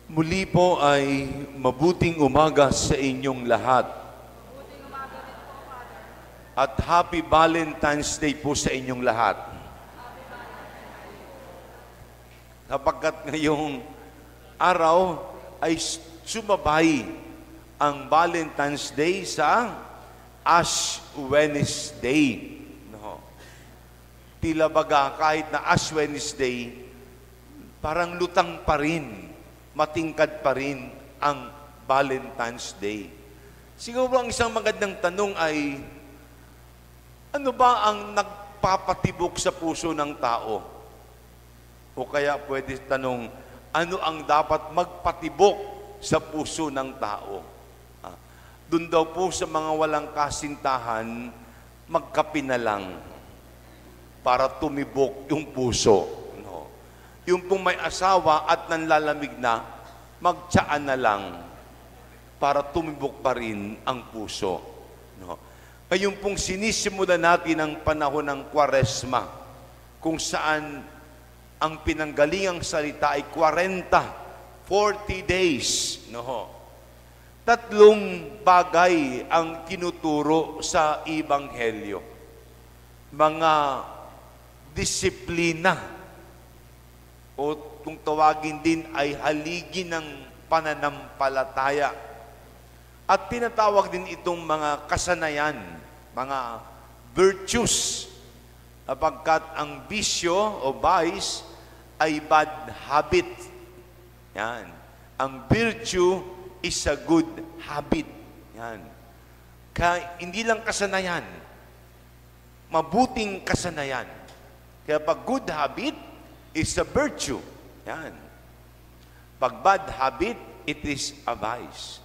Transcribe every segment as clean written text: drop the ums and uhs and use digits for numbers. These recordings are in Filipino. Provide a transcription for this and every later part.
Muli po ay mabuting umaga sa inyong lahat. At Happy Valentine's Day po sa inyong lahat. Kapagkat ngayong araw ay sumabay ang Valentine's Day sa Ash Wednesday. No. Tila baga kahit na Ash Wednesday, parang lutang pa rin, matingkad pa rin ang Valentine's Day. Siguro ang isang magandang tanong ay, ano ba ang nagpapatibok sa puso ng tao? O kaya pwede tanong, ano ang dapat magpatibok sa puso ng tao? Doon daw po sa mga walang kasintahan, magkape na lang para tumibok yung puso. Yung pong may asawa at nanlalamig na, magtsaan na lang para tumibok pa rin ang puso. No? Ngayon pong sinisimulan natin ang panahon ng Kwaresma, kung saan ang pinanggalingang salita ay 40 days. No? Tatlong bagay ang tinuturo sa Ebanghelyo. Mga disiplina, o kung tawagin din ay haligi ng pananampalataya. At tinatawag din itong mga kasanayan, mga virtues, sapagkat ang bisyo o vice ay bad habit. Yan. Ang virtue is a good habit. Yan. Kaya hindi lang kasanayan, mabuting kasanayan. Kaya pag good habit, is a virtue. Yan. Pag bad habit, it is a vice.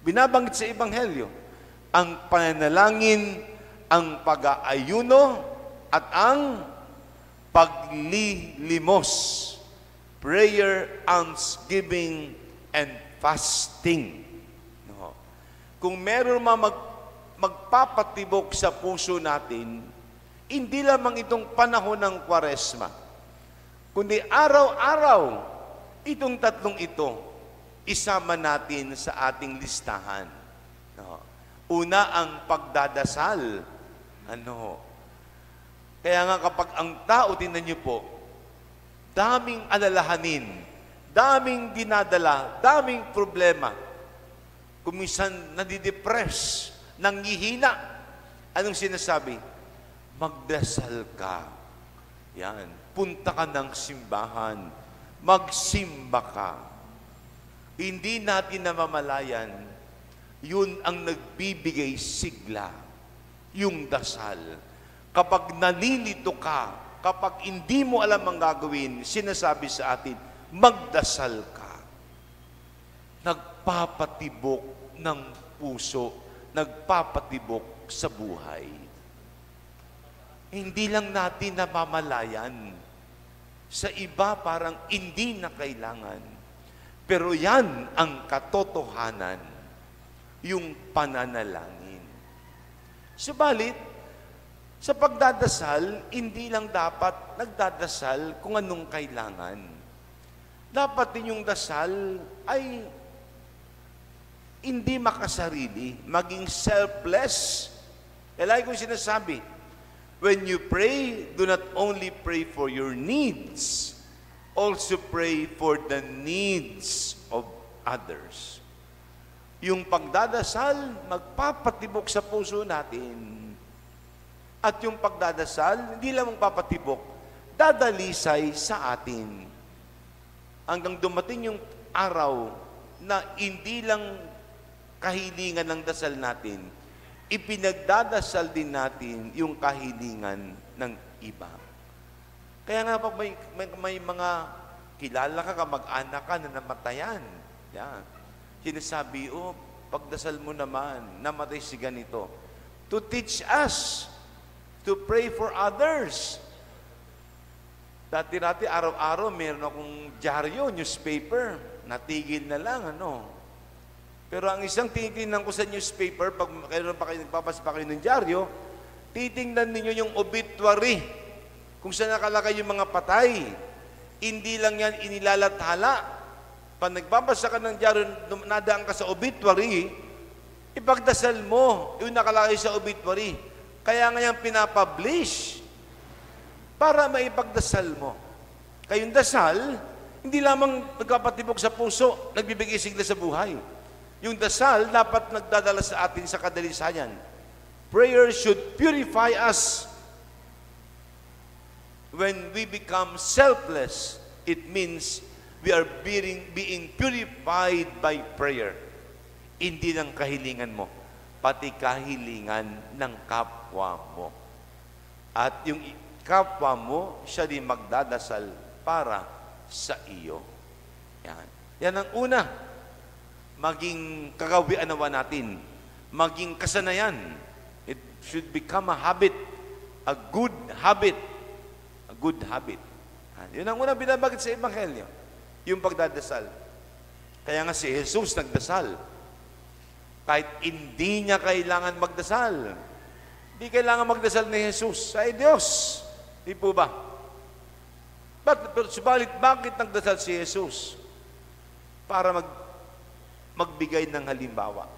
Binabanggit sa Ebanghelyo, ang pananalangin, ang pag-aayuno, at ang paglilimos. Prayer, almsgiving, and fasting. No. Kung meron magpapatibok sa puso natin, hindi lamang itong panahon ng Kwaresma, kundi araw-araw, itong tatlong ito, isama natin sa ating listahan. No. Una, ang pagdadasal. Kaya nga kapag ang tao, tingnan niyo po, daming alalahanin, daming dinadala, daming problema. Kuminsan nadidepress, nanghihina. Anong sinasabi? Magdasal ka. Yan. Punta ka ng simbahan, magsimba ka. Hindi natin namamalayan, yun ang nagbibigay sigla, yung dasal. Kapag nalilito ka, kapag hindi mo alam ang gagawin, sinasabi sa atin, magdasal ka. Nagpapatibok ng puso, nagpapatibok sa buhay. Hindi lang natin namamalayan. Sa iba parang hindi na kailangan. Pero yan ang katotohanan, yung pananalangin. Subalit, sa pagdadasal, hindi lang dapat nagdadasal kung anong kailangan. Dapat din yung dasal ay hindi makasarili, maging selfless. Lagi kong sinasabi, when you pray, do not only pray for your needs, also pray for the needs of others. Yung pagdadasal, magpapatibok sa puso natin. At yung pagdadasal, hindi lang magpapatibok, dadalisay sa atin. Hanggang dumating yung araw na hindi lang kahilingan ng dasal natin, ipinagdadasal din natin yung kahilingan ng iba. Kaya nga pag may mga kilala ka, kamag-anak ka na namatayan, yan. Sinasabi, pagdasal mo naman, namatay si ganito. To teach us to pray for others. Dati-dati, araw-araw, meron akong dyaryo, newspaper. Natigil na lang, Pero ang isang tinitingnan ko sa newspaper, pag nagpapasa pa kayo ng dyaryo, titingnan ninyo yung obituary, kung saan nakalagay yung mga patay. Hindi lang yan inilalathala, Pag nagbabasa ka ng dyaryo, nadaan ka sa obituary, ipagdasal mo yung nakalagay sa obituary. Kaya nga yung pinapublish para maipagdasal mo. Kayong dasal, hindi lamang nagpapatibok sa puso, nagbibigay sigla sa buhay. Yung dasal dapat nagdadala sa atin sa kadalisayan. Prayer should purify us. When we become selfless, it means we are being purified by prayer. Hindi ng kahilingan mo, pati kahilingan ng kapwa mo. At yung kapwa mo, siya din magdadasal para sa iyo. Yan. Yan ang una. Maging kagawian nawa natin. Maging kasanayan. It should become a habit. A good habit. A good habit. Yan ang una binabagit sa Ebanghelyo. Yung pagdadasal. Kaya nga si Jesus nagdasal. Kahit hindi niya kailangan magdasal. Hindi kailangan magdasal ni Jesus. Ay Diyos. Di po ba? Subalit, bakit nagdasal si Jesus? Para magbigay ng halimbawa.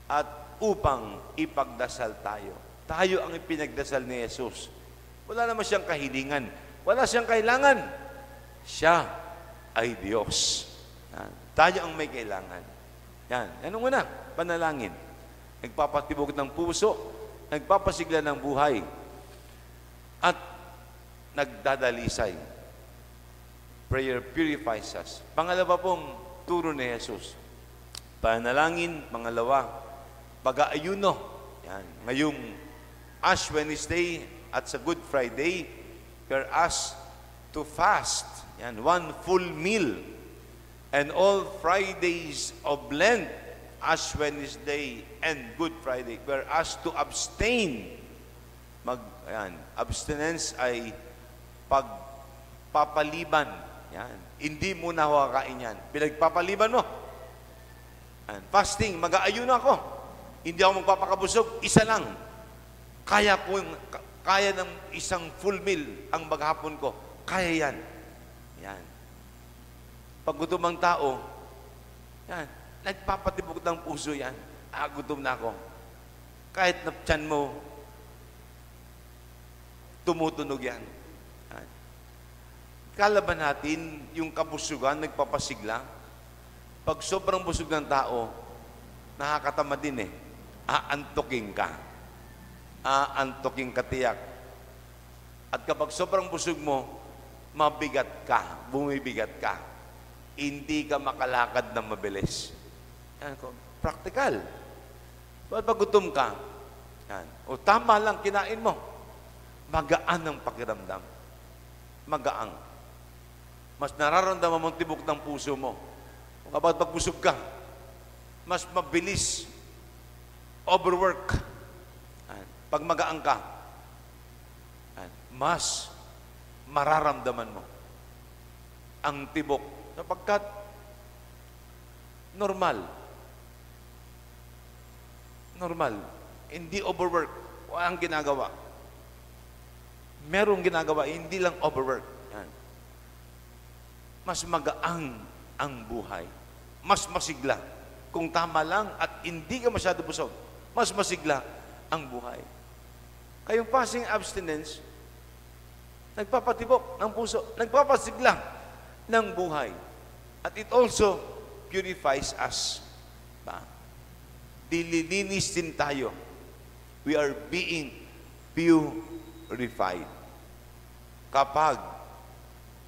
At upang ipagdasal tayo. Tayo ang ipinagdasal ni Jesus. Wala naman siyang kahilingan. Wala siyang kailangan. Siya ay Diyos. Yan. Tayo ang may kailangan. Yan. Yan ang una, panalangin. Nagpapatibok ng puso, nagpapasigla ng buhay, at nagdadalisay. Prayer purifies us. Pangalawa pong turo ni Jesus. Panalangin, pangalawa, pag-aayuno. Yan. Ngayong Ash Wednesday at sa Good Friday, we're asked to fast. Yan, one full meal. And all Fridays of Lent, Ash Wednesday and Good Friday, we're asked to abstain. Abstinence ay pagpapaliban. Yan. Hindi mo na kakain yan. Pinagpapaliban mo. Yan. Fasting, mag-aayuno ako. Hindi ako magpapakabusog. Isa lang. Kaya ng isang full meal ang maghapon ko. Kaya yan. Yan. Pag gutom ang tao, yan, nagpapatibok ng puso yan. Gutom na ako. Kahit na tiyan mo, tumutunog yan. Yan. Kalaban natin, yung kabusugan, nagpapasigla. Pag sobrang busog ng tao, nakakatama din eh. Aantoking ka. Aantoking ka tiyak. At kapag sobrang busog mo, mabigat ka, bumibigat ka. Hindi ka makalakad na mabilis. Yan ko, practical. Pag gutom ka, yan. O tama lang, kinain mo. Magaan ang pakiramdam. Magaan. Mas nararamdaman mong tibok ng puso mo. Kapag pagbusog ka, mas mabilis overwork. Yan. Pag magaan ka, yan, mas mararamdaman mo ang tibok sapagkat normal, hindi overwork, walang ginagawa, merong ginagawa, hindi lang overwork. Yan. Mas magaang ang buhay, mas masigla kung tama lang at hindi ka masyado busog, mas masigla ang buhay. Kayong fasting abstinence, nagpapatibok ng puso, nagpapasigla ng buhay. At it also purifies us. Dililinis din tayo. We are being purified. Kapag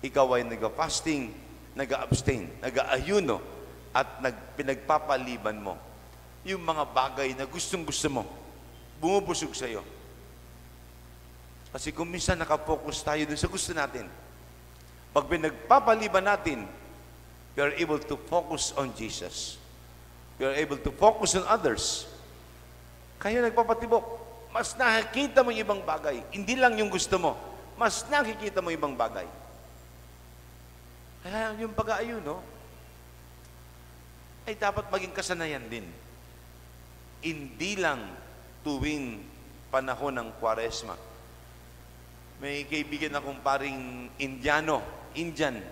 ikaw ay nag-fasting, nag-abstain, nag-aayuno, at pinagpapaliban mo yung mga bagay na gustong-gusto mo, bumubusog sa'yo. Kasi kung minsan nakafocus tayo dun sa gusto natin, pag pinagpapaliban natin, we are able to focus on Jesus. We are able to focus on others. Kaya nagpapatibok, mas nakikita mo yung ibang bagay. Hindi lang yung gusto mo, mas nakikita mo yung ibang bagay. Kaya yung pag-aayuno ay dapat maging kasanayan din. Hindi lang tuwing panahon ng Kwaresma. May kaibigan akong paring Indian.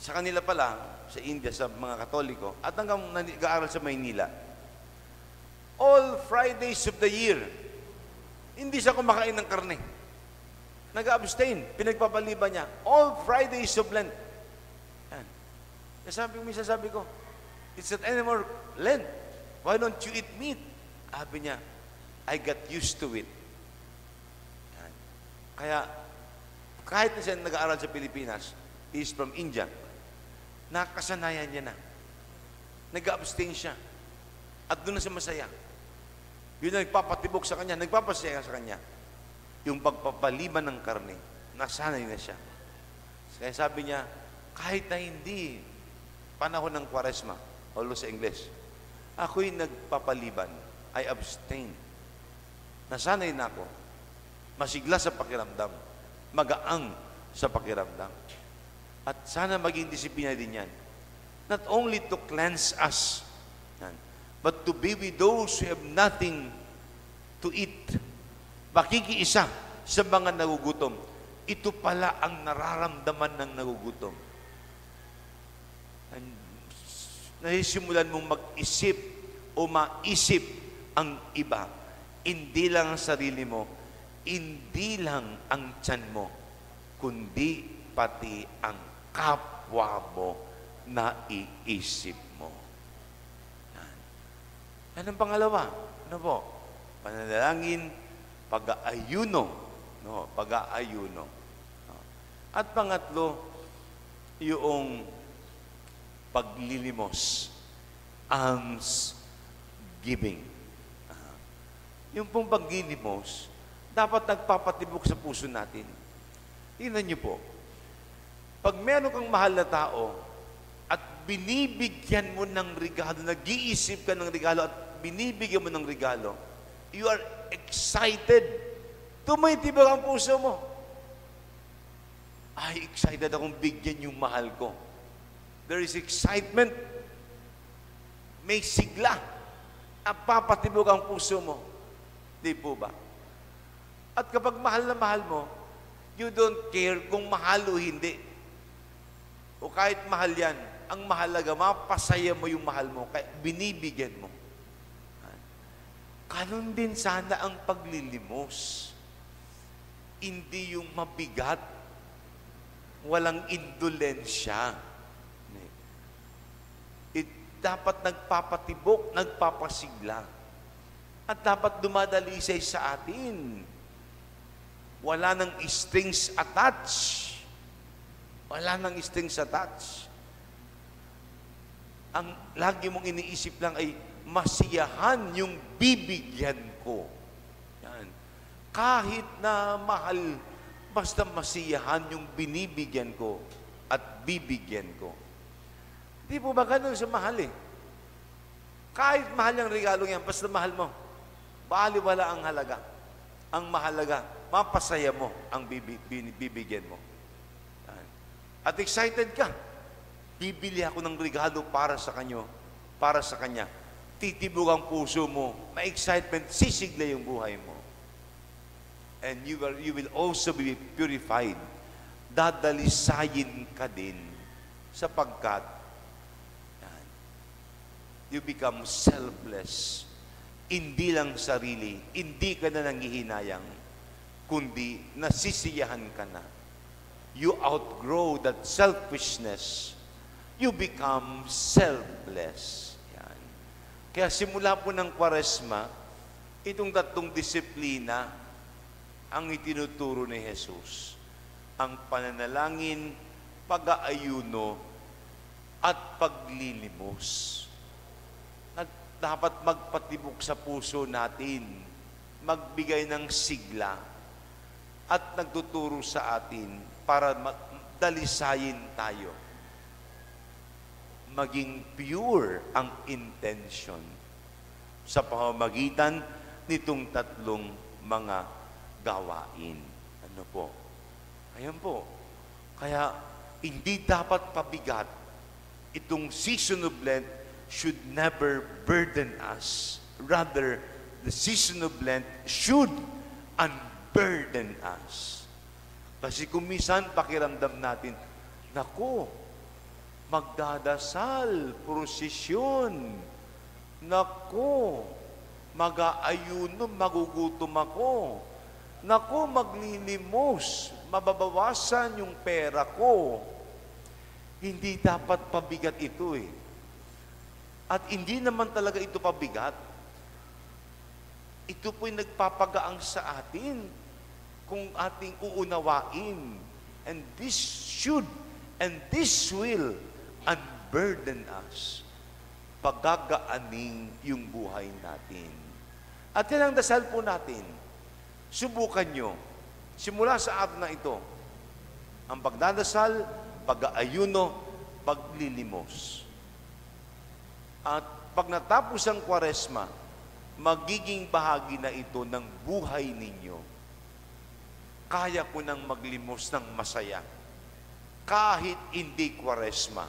sa kanila pala, sa India, sa mga Katoliko, at hanggang nag-aaral sa Maynila, all Fridays of the year, hindi siya kumakain ng karne. Nag-abstain, pinagpapaliban niya. All Fridays of Lent. Yan. Minsan sabi ko, it's not anymore Lent. Why don't you eat meat? Sabi niya, I got used to it. Yan. Kaya, kahit na siya nag-aaral sa Pilipinas, he is from India, nakasanayan niya na. Nag-abstain siya. At doon na siya masaya. Yun ang nagpapatibok sa kanya, nagpapasaya sa kanya. Yung pagpapaliban ng karne, nasanay na siya. Kaya sabi niya, kahit na hindi panahon ng Kwaresma, although sa English, ako'y nagpapaliban, I abstain. Nasanay na ako. Masigla sa pakiramdam. Magaang sa pakiramdam. At sana maging disiplina din yan. Not only to cleanse us, but to be with those who have nothing to eat. Makikiisa sa mga nagugutom. Ito pala ang nararamdaman ng nagugutom. Nasisimulan mong mag-isip o maisip ang iba. Hindi lang ang sarili mo, hindi lang ang tiyan mo, kundi pati ang kapwa mo na iisip mo. Anong pangalawa? Ano po? Pananalangin, pag-aayuno. No, pag-aayuno. At pangatlo, yung paglilimos. Alms giving. Yung pong paglilimos, dapat nagpapatibok sa puso natin. Tingnan niyo po, pag meron kang mahal na tao at binibigyan mo ng regalo, nag-iisip ka ng regalo at binibigyan mo ng regalo, you are excited. Tumitibok ang puso mo. Ay, excited akong bigyan yung mahal ko. There is excitement. May sigla. Napapatibok ang puso mo. Di po ba? At kapag mahal na mahal mo, you don't care kung mahal o hindi. O kahit mahal yan, ang mahalaga, mapasaya mo yung mahal mo, kaya binibigyan mo. Kanon din sana ang paglilimos. Hindi yung mabigat, walang indolensya. Dapat nagpapatibok, nagpapasigla. At dapat dumadalisay sa atin. Wala nang strings attached. Wala nang strings attached. Ang lagi mong iniisip lang ay masiyahan yung bibigyan ko. Yan. Kahit na mahal, basta masiyahan yung binibigyan ko at bibigyan ko. Di po ba ganun sa mahal eh? Kahit mahal yung regalo yan, basta mahal mo, baliwala ang halaga. Ang mahalaga, mapasaya mo ang bibigyan mo. Yan. At excited ka. Bibili ako ng regalo para sa kanya. Titibok ang puso mo, ma-excitement, sisigla yung buhay mo. And you will also be purified. Dadalisayin ka din sapagkat you become selfless. Hindi lang sarili, hindi ka na nanghihinayang, kundi nasisiyahan ka na. You outgrow that selfishness. You become selfless. Yan. Kaya simula po ng Kwaresma, itong tatlong disiplina ang itinuturo ni Jesus. Ang pananalangin, pag-aayuno, at paglilimos. Dapat magpatibok sa puso natin, magbigay ng sigla, at nagtuturo sa atin para dalisayin tayo. Maging pure ang intention sa pamamagitan nitong tatlong mga gawain. Ano po? Ayan po. Kaya, hindi dapat pabigat. Itong season of Lent should never burden us. Rather, the season of Lent should unburden us. Kasi kung minsan pakiramdam natin, naku, magdadasal, prosesyon. Naku, mag-aayuno, magugutom ako. Naku, maglilimos, mababawasan yung pera ko. Hindi dapat pabigat ito eh. At hindi naman talaga ito pabigat. Ito po'y nagpapagaang sa atin kung ating uunawain. And this should and this will unburden us. Pagagaaning yung buhay natin. At yan ang dasal po natin. Subukan nyo. Simula sa araw na ito. Ang pagdadasal, pag-aayuno, paglilimos. At pag natapos ang Kwaresma, magiging bahagi na ito ng buhay ninyo. Kaya ko nang maglimos ng masaya. Kahit hindi Kwaresma.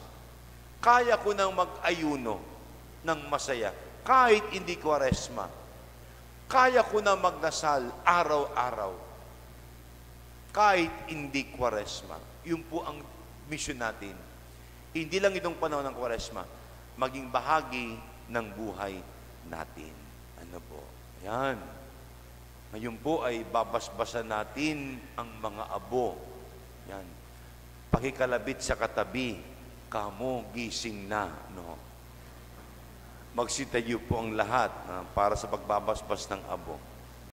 Kaya ko nang mag-ayuno ng masaya. Kahit hindi Kwaresma. Kaya ko nang magdasal araw-araw. Kahit hindi Kwaresma. Yun po ang mission natin. Hindi lang itong panahon ng Kwaresma, maging bahagi ng buhay natin. Ano po? Yan. Ngayon po ay babasbasan natin ang mga abo. Yan. Pakikalabit sa katabi, kamo gising na. No? Magsitayo po ang lahat para sa pagbabasbas ng abo.